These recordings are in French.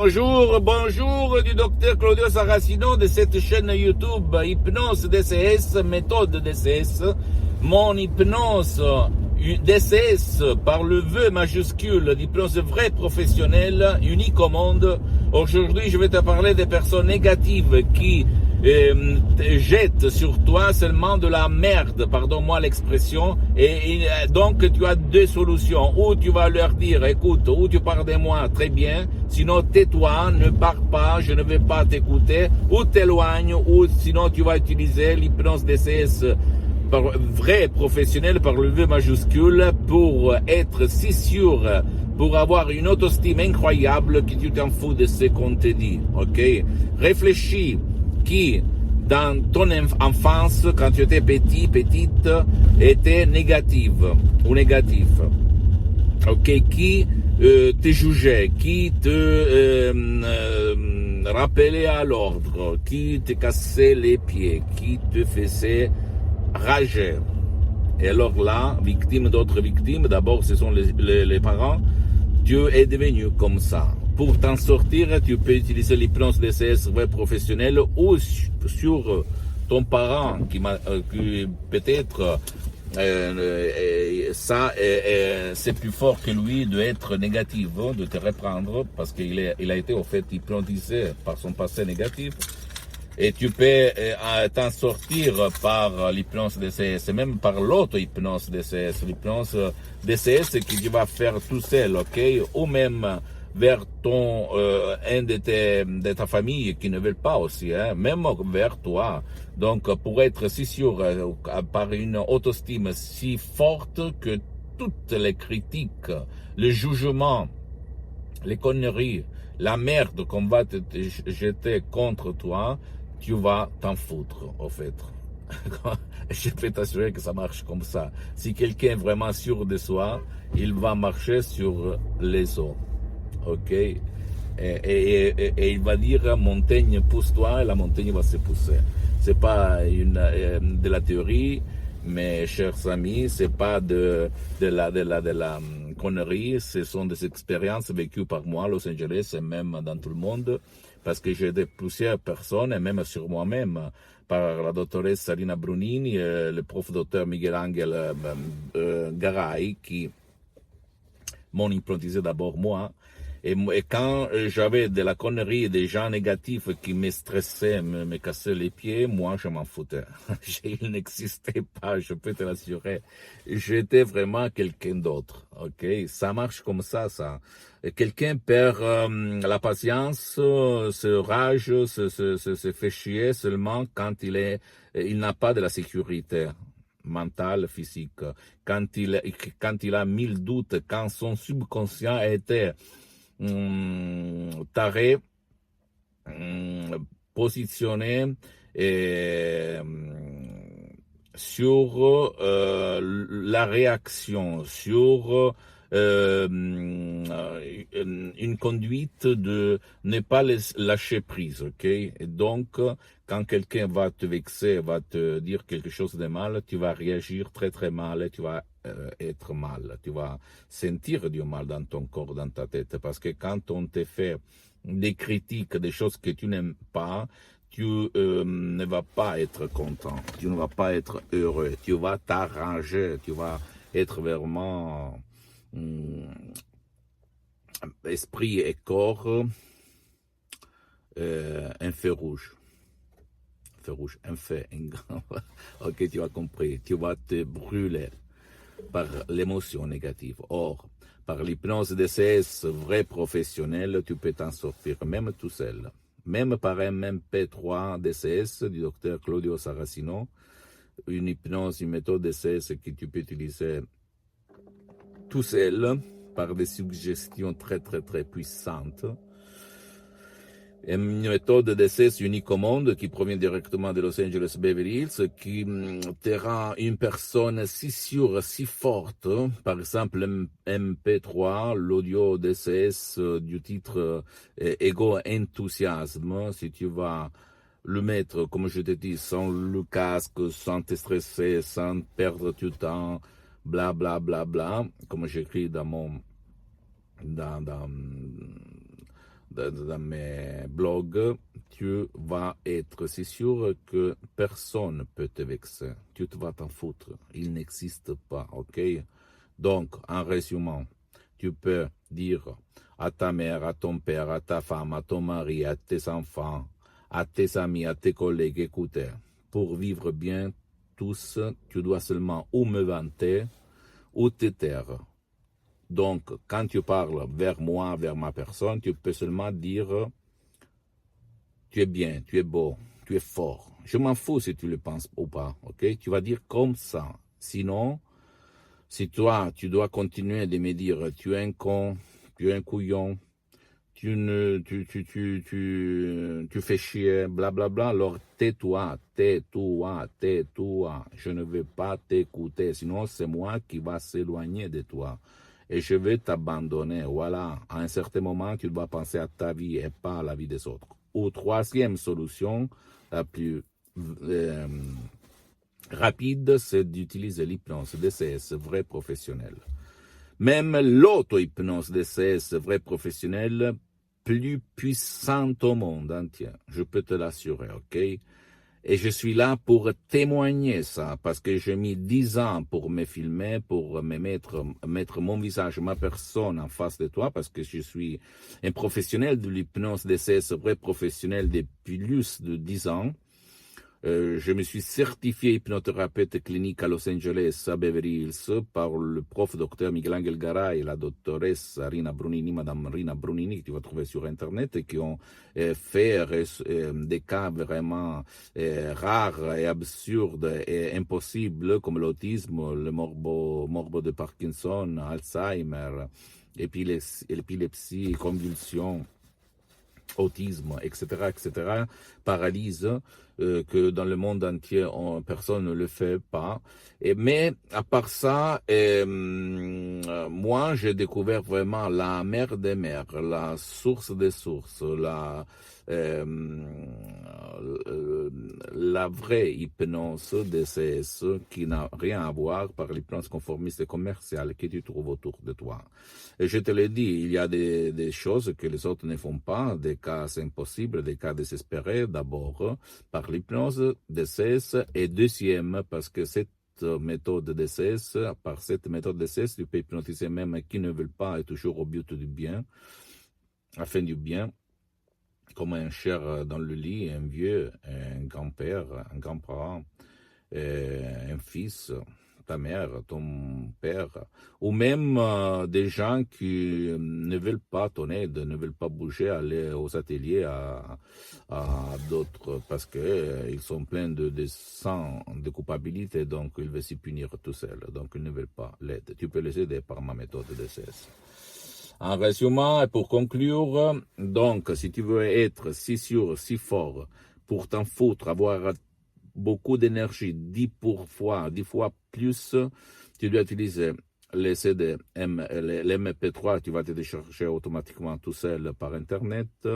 Bonjour du docteur Claudio Saracino de cette chaîne YouTube Hypnose DCS, méthode DCS. Mon hypnose DCS par le V majuscule, l'hypnose vraie professionnelle, unique au monde. Aujourd'hui, je vais te parler des personnes négatives qui jettent sur toi seulement de la merde, pardonne-moi l'expression, et donc tu as deux solutions, ou tu vas leur dire, écoute, ou tu parles de moi, très bien, sinon tais-toi, ne pars pas, je ne vais pas t'écouter, ou t'éloigne, ou sinon tu vas utiliser l'hypnose DCS vrai professionnel par le V majuscule pour être si sûr, pour avoir une autoestime incroyable que tu t'en fous de ce qu'on te dit, ok? Réfléchis qui, dans ton enfance, quand tu étais petite, était négative ou négatif. Ok, qui te jugeait, qui te rappelait à l'ordre, qui te cassait les pieds, qui te faisait rager. Et alors là, victime d'autres victimes, d'abord ce sont les parents, tu es devenu comme ça. Pour t'en sortir, tu peux utiliser l'hypnose DCS vrai professionnel ou sur ton parent qui peut-être ça c'est plus fort que lui d'être négatif, de te reprendre parce qu'il a été au fait hypnotisé par son passé négatif. Et tu peux t'en sortir par l'hypnose DCS, même par l'auto-hypnose DCS, l'hypnose DCS que tu vas faire tout seul, ok? Ou même vers un de ta famille qui ne veut pas aussi, hein? Même vers toi. Donc, pour être si sûr, par une autoestime si forte que toutes les critiques, le jugement, les conneries, la merde qu'on va te jeter contre toi, tu vas t'en foutre, au fait. Je peux t'assurer que ça marche comme ça. Si quelqu'un est vraiment sûr de soi, il va marcher sur les eaux. Ok? Et il va dire, montagne, pousse-toi, et la montagne va se pousser. C'est pas de la théorie, mes chers amis, c'est pas de la connerie, ce sont des expériences vécues par moi à Los Angeles et même dans tout le monde, parce que j'ai aidé plusieurs personnes, et même sur moi-même, par la doctoresse Salina Brunini, le prof docteur Miguel Angel Garay, qui m'ont hypnotisé d'abord moi. Et quand j'avais de la connerie et des gens négatifs qui me stressaient, me cassaient les pieds, moi je m'en foutais. Il n'existait pas, je peux te l'assurer. J'étais vraiment quelqu'un d'autre. Ok, ça marche comme ça. Quelqu'un perd la patience, se rage, se fait chier seulement quand il n'a pas de la sécurité mentale, physique. Quand il a mille doutes, quand son subconscient était taré, positionné sur la réaction, sur une conduite de ne pas lâcher prise, ok? Et donc, quand quelqu'un va te vexer, va te dire quelque chose de mal, tu vas réagir très très mal et tu vas être mal. Tu vas sentir du mal dans ton corps, dans ta tête, parce que quand on te fait des critiques, des choses que tu n'aimes pas, tu ne vas pas être content, tu ne vas pas être heureux, tu vas t'arranger, tu vas être vraiment esprit et corps un feu rouge. Feu rouge, un feu, un grand. Ok, tu as compris, tu vas te brûler par l'émotion négative. Or, par l'hypnose DCS vrai professionnel, tu peux t'en sortir, même tout seul. Même par un MP3 DCS du docteur Claudio Saracino, une hypnose, une méthode DCS que tu peux utiliser tout seul, par des suggestions très très très puissantes. Une méthode DCS unique au monde qui provient directement de Los Angeles Beverly Hills, qui te rend une personne si sûre, si forte. Par exemple, MP3, l'audio DCS du titre Ego Enthousiasme, si tu vas le mettre, comme je te dis, sans le casque, sans te stresser, sans perdre du temps, bla bla bla bla, comme j'écris dans dans mes blogs, tu vas être, c'est sûr que personne ne peut te vexer. Tu te vas t'en foutre. Il n'existe pas, ok? Donc, en résumant, tu peux dire à ta mère, à ton père, à ta femme, à ton mari, à tes enfants, à tes amis, à tes collègues, écoutez, pour vivre bien tous, tu dois seulement ou me vanter ou te taire. Donc, quand tu parles vers moi, vers ma personne, tu peux seulement dire tu es bien, tu es beau, tu es fort. Je m'en fous si tu le penses ou pas, ok? Tu vas dire comme ça. Sinon, si toi, tu dois continuer de me dire tu es un con, tu es un couillon, tu fais chier, blablabla, bla, bla, alors tais-toi, tais-toi, tais-toi. Je ne veux pas t'écouter, sinon c'est moi qui va s'éloigner de toi. Et je vais t'abandonner, voilà. À un certain moment, tu dois penser à ta vie et pas à la vie des autres. Ou troisième solution, la plus rapide, c'est d'utiliser l'hypnose DCS vrai professionnel. Même l'auto-hypnose DCS vrai professionnel, plus puissante au monde entier, je peux te l'assurer, ok? Et je suis là pour témoigner ça, parce que j'ai mis 10 ans pour me filmer, pour me mettre mon visage, ma personne en face de toi, parce que je suis un professionnel de l'hypnose DCS vrai professionnel depuis plus de 10 ans. Je me suis certifié hypnothérapeute clinique à Los Angeles, à Beverly Hills, par le prof docteur Miguel Angel Garay et la doctoresse Rina Brunini, madame Rina Brunini, que tu vas trouver sur Internet, et qui ont fait des cas vraiment rares et absurdes et impossibles, comme l'autisme, le morbo de Parkinson, Alzheimer, épilepsie, convulsions, autisme, etc., paralyse, que dans le monde entier, personne ne le fait pas. Mais à part ça, moi, j'ai découvert vraiment la mère des mères, la source des sources, la vraie hypnose DCS qui n'a rien à voir par l'hypnose conformiste et commerciale que tu trouves autour de toi. Et je te l'ai dit, il y a des choses que les autres ne font pas, des cas impossibles, des cas désespérés, d'abord par l'hypnose DCS, et deuxième, parce que cette méthode DCS, par cette méthode DCS, tu peux hypnotiser même qui ne veulent pas et toujours au but du bien, afin du bien, comme un cher dans le lit, un vieux, un grand-père, un grand-parent, un fils, ta mère, ton père, ou même des gens qui ne veulent pas ton aide, ne veulent pas bouger, aller aux ateliers à d'autres, parce que ils sont pleins de sang, de culpabilité, donc ils veulent s'y punir tout seuls, donc ils ne veulent pas l'aide. Tu peux les aider par ma méthode DCS. En résumé, et pour conclure, donc, si tu veux être si sûr, si fort, pour t'en foutre, avoir beaucoup d'énergie, 10 fois plus, tu dois utiliser les CD, les MP3, tu vas te décharger automatiquement tout seul par Internet,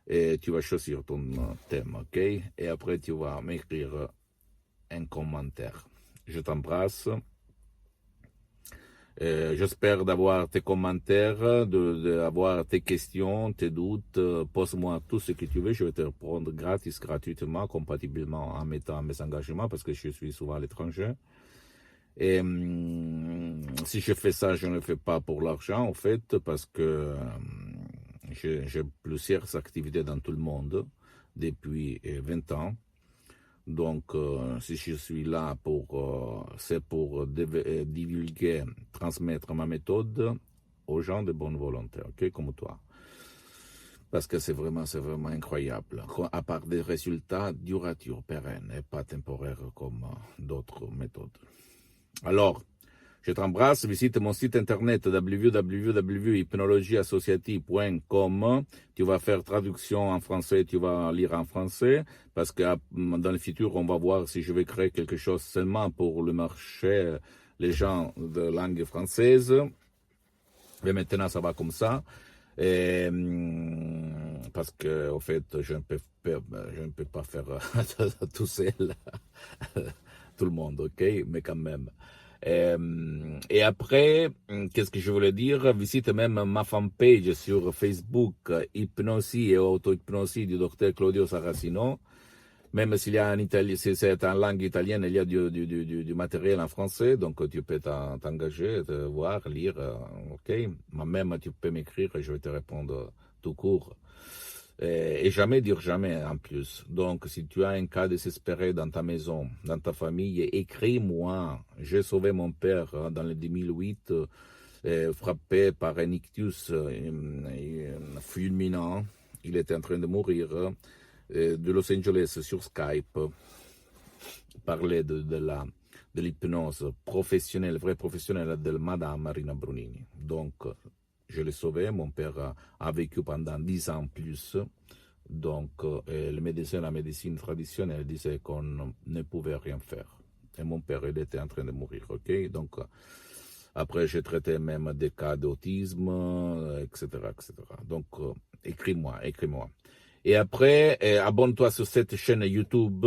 et tu vas choisir ton thème, ok? Et après, tu vas m'écrire un commentaire. Je t'embrasse. J'espère d'avoir tes commentaires, d'avoir tes questions, tes doutes. Pose-moi tout ce que tu veux. Je vais te répondre gratuitement, compatiblement en mettant mes engagements, parce que je suis souvent à l'étranger. Et si je fais ça, je ne le fais pas pour l'argent, en fait, parce que j'ai plusieurs activités dans tout le monde depuis 20 ans. Donc, si je suis là c'est pour divulguer, transmettre ma méthode aux gens de bonne volonté, ok, comme toi. Parce que c'est vraiment incroyable. À part des résultats duratures, pérennes, et pas temporaires comme d'autres méthodes. Alors, je t'embrasse, visite mon site internet www.hypnologieassociative.com. Tu vas faire traduction en français, tu vas lire en français, parce que dans le futur, on va voir si je vais créer quelque chose seulement pour le marché, les gens de langue française. Mais maintenant, ça va comme ça. Et, parce que, en fait, je ne peux pas faire tout seul, tout le monde, ok? Mais quand même. Et après, qu'est-ce que je voulais dire? Visite même ma fanpage sur Facebook, Hypnosie et auto-hypnosie du docteur Claudio Saracino. Même s'il y a en Italie, si c'est en langue italienne, il y a du matériel en français, donc tu peux t'engager, te voir, lire, ok. Mais même tu peux m'écrire et je vais te répondre tout court. Et jamais dire jamais en plus. Donc, si tu as un cas désespéré dans ta maison, dans ta famille, écris-moi. J'ai sauvé mon père dans le 2008, frappé par un ictus fulminant. Il était en train de mourir. De Los Angeles sur Skype, parler de l'hypnose professionnelle, vraie professionnelle de Madame Marina Brunini. Donc, je l'ai sauvé. Mon père a vécu pendant 10 ans plus. Donc, le médecin, la médecine traditionnelle disait qu'on ne pouvait rien faire. Et mon père, il était en train de mourir, ok? Donc, après, j'ai traité même des cas d'autisme, etc., etc. Donc, écris-moi. Et après, abonne-toi sur cette chaîne YouTube,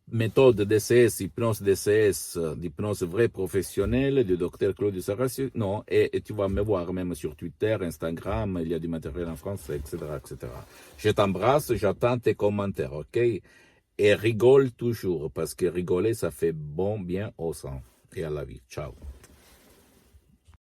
méthode DCS, hypnose DCS, d'hypnose vraie professionnelle du docteur Claudio Saracino, et tu vas me voir même sur Twitter, Instagram, il y a du matériel en français, etc., etc. Je t'embrasse, j'attends tes commentaires, ok? Et rigole toujours, parce que rigoler, ça fait bon bien au sang et à la vie. Ciao.